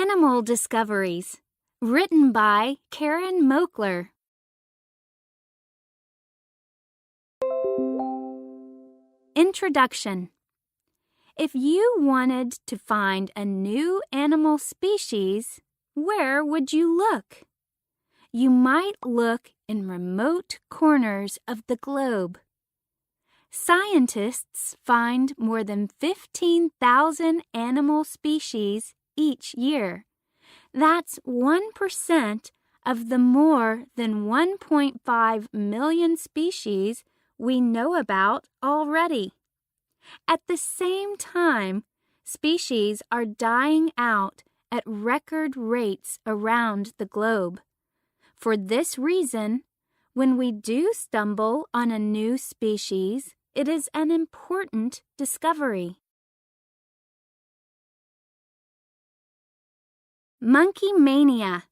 Animal Discoveries, written by Karen Moakler. Introduction. If you wanted to find a new animal species, where would you look? You might look in remote corners of the globe. Scientists find more than 15,000 animal species each year. That's 1% of the more than 1.5 million species we know about already. At the same time, species are dying out at record rates around the globe. For this reason, when we do stumble on a new species, it is an important discovery. Monkey mania.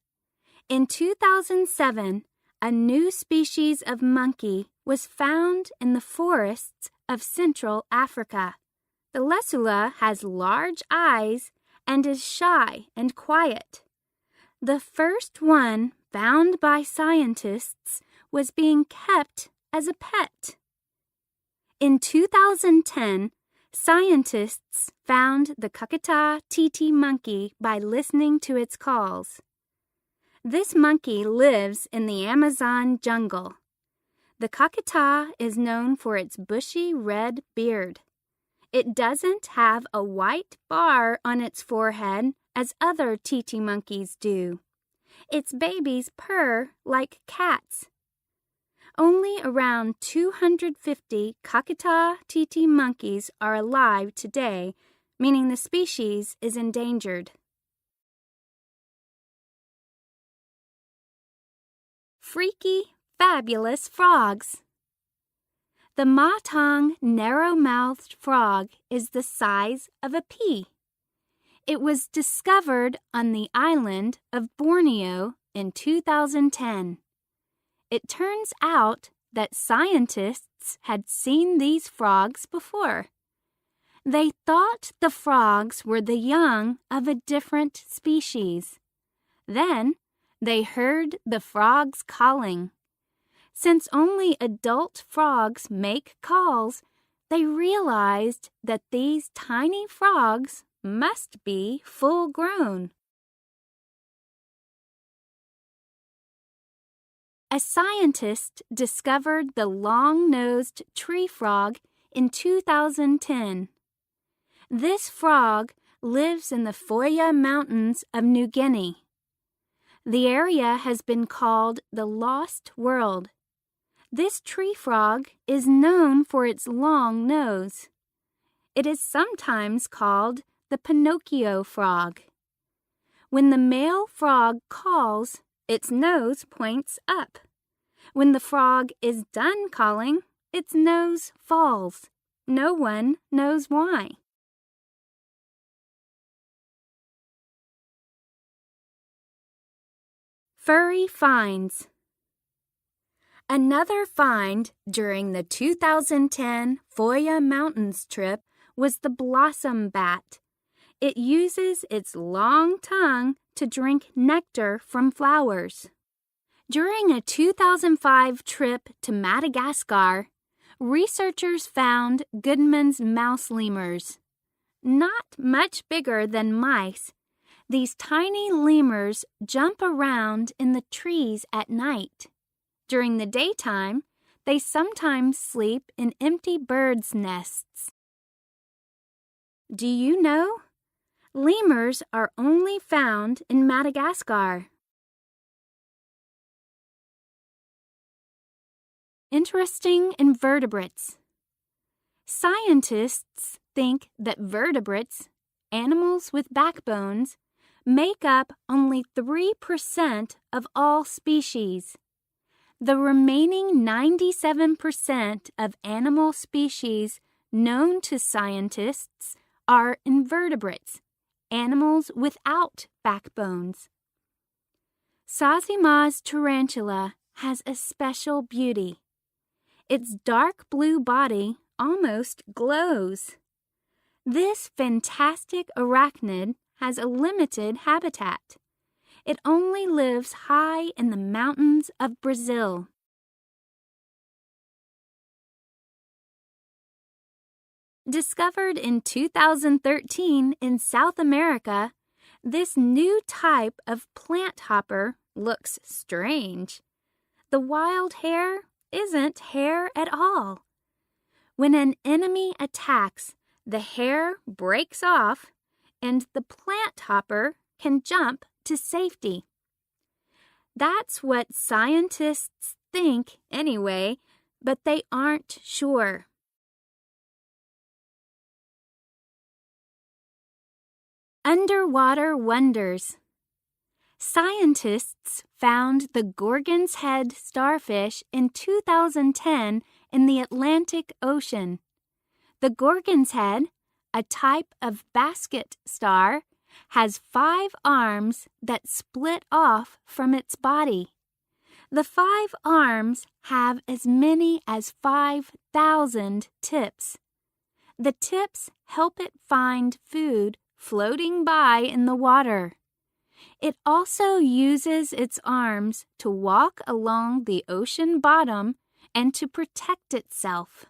In 2007, a new species of monkey was found in the forests of Central Africa. The lesula has large eyes and is shy and quiet. The first one found by scientists was being kept as a pet. In 2010, scientists found the Kakita titi monkey by listening to its calls. This monkey lives in the Amazon jungle. The Kakita is known for its bushy red beard. It doesn't have a white bar on its forehead as other titi monkeys do. Its babies purr like cats. Only around 250 Kakita titi monkeys are alive today, meaning the species is endangered. Freaky, fabulous frogs. The Matang narrow-mouthed frog is the size of a pea. It was discovered on the island of Borneo in 2010. It turns out that scientists had seen these frogs before. They thought the frogs were the young of a different species. Then they heard the frogs calling. Since only adult frogs make calls, they realized that these tiny frogs must be full-grown. A scientist discovered the long-nosed tree frog in 2010. This frog lives in the Foya Mountains of New Guinea. The area has been called the Lost World. This tree frog is known for its long nose. It is sometimes called the Pinocchio frog. When the male frog calls, its nose points up. When the frog is done calling, its nose falls. No one knows why. Furry finds. Another find during the 2010 Foya Mountains trip was the blossom bat. It uses its long tongue to drink nectar from flowers. During a 2005 trip to Madagascar, researchers found Goodman's mouse lemurs. Not much bigger than mice, these tiny lemurs jump around in the trees at night. During the daytime, they sometimes sleep in empty birds' nests. Do you know? Lemurs are only found in Madagascar. Interesting invertebrates. Scientists think that vertebrates, animals with backbones, make up only 3% of all species. The remaining 97% of animal species known to scientists are invertebrates, animals without backbones. Sazima's tarantula has a special beauty. Its dark blue body almost glows. This fantastic arachnid has a limited habitat. It only lives high in the mountains of Brazil. Discovered in 2013 in South America, this new type of plant hopper looks strange. The wild hare isn't hare at all. When an enemy attacks, the hare breaks off and the plant hopper can jump to safety. That's what scientists think anyway, but they aren't sure. Underwater wonders. Scientists found the Gorgon's Head starfish in 2010 in the Atlantic Ocean. The Gorgon's Head, a type of basket star, has 5 arms that split off from its body. The 5 arms have as many as 5,000 tips. The tips help it find food floating by in the water. It also uses its arms to walk along the ocean bottom and to protect itself.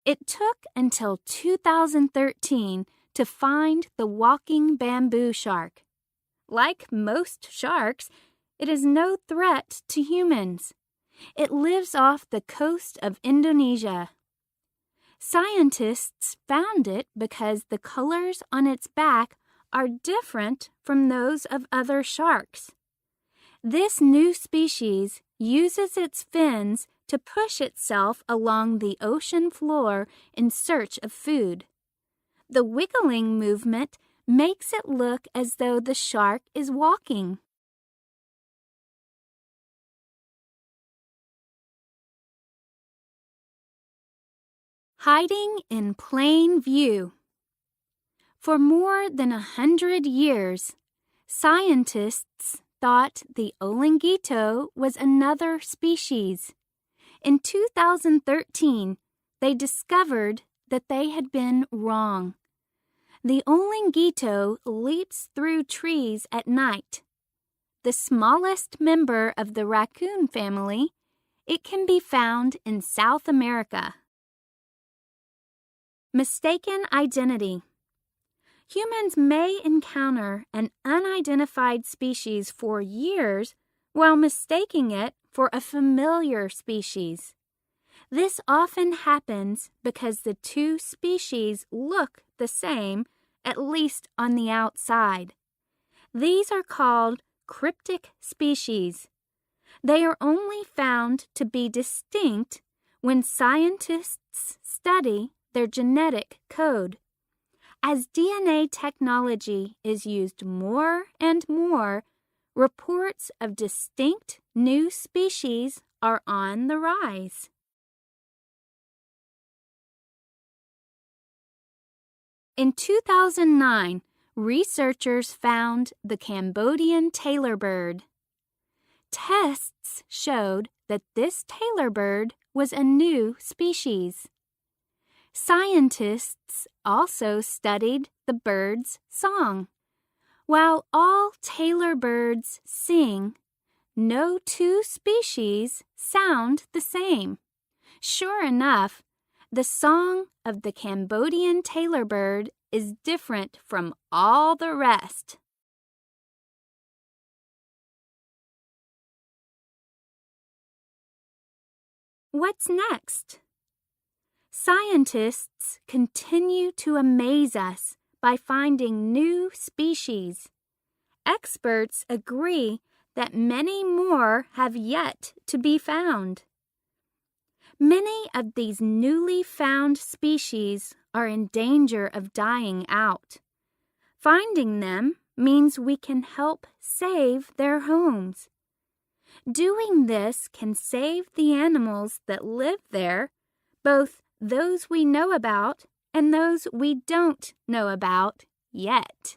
It took until 2013 to find the walking bamboo shark. Like most sharks, it is no threat to humans. It lives off the coast of Indonesia. Scientists found it because the colors on its back are different from those of other sharks. This new species uses its fins to push itself along the ocean floor in search of food. The wiggling movement makes it look as though the shark is walking. Hiding in plain view. For more than 100 years, scientists thought the olinguito was another species. In 2013, they discovered that they had been wrong. The olinguito leaps through trees at night. The smallest member of the raccoon family, it can be found in South America. Mistaken identity. Humans may encounter an unidentified species for years while mistaking it for a familiar species. This often happens because the two species look the same, at least on the outside. These are called cryptic species. They are only found to be distinct when scientists study their genetic code. As DNA technology is used more and more, reports of distinct new species are on the rise. In 2009, researchers found the Cambodian tailor bird. Tests showed that this tailor bird was a new species. Scientists also studied the bird's song. While all tailor birds sing, no two species sound the same. Sure enough, the song of the Cambodian tailor bird is different from all the rest. What's next? Scientists continue to amaze us by finding new species. Experts agree that many more have yet to be found. Many of these newly found species are in danger of dying out. Finding them means we can help save their homes. Doing this can save the animals that live there, both those we know about and those we don't know about yet.